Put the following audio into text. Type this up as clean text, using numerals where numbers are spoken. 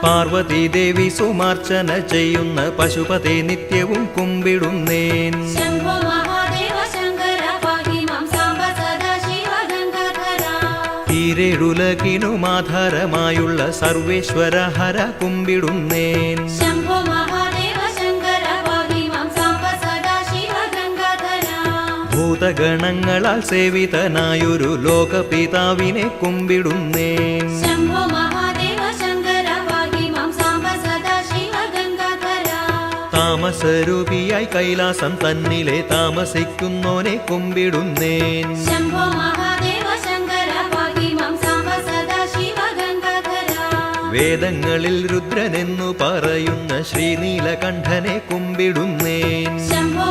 പാർവതി ദേവി സുമാർച്ചന ചെയ്യുന്ന പശുപതി നിത്യവും കുമ്പിടുന്നേൻ. ശംഭോ മഹാദേവ ശങ്കര പാഹി മാം സാംബ സദാശിവ ഗംഗാധര. ഈരേഴുലകിനുമാധാരമായുള്ള സർവേശ്വര ഹര കുമ്പിടുന്നേൻ. ശംഭോ മഹാദേവ ശങ്കര പാഹി മാം സാംബ സദാശിവ ഗംഗാധര. ഭൂതഗണങ്ങളാൽ സേവിതനായൊരു ലോകപിതാവിനെ കുമ്പിടുന്നേൻ. ശംഭോ മഹാദേവ ശങ്കര പാഹി മാം സാംബ സദാശിവ ഗംഗാധര. താമസരൂപിയായി കൈലാസം തന്നിലെ താമസിക്കുന്നോനെ കുമ്പിടുന്നേൻ. ശംഭോ മഹാദേവ ശങ്കര പാഹി മാം സാംബ സദാശിവ ഗംഗാധര. വേദങ്ങളിൽ രുദ്രനെന്നു പറയുന്ന ശ്രീനീലകണ്ഠനെ കുമ്പിടുന്നേൻ. ശംഭോ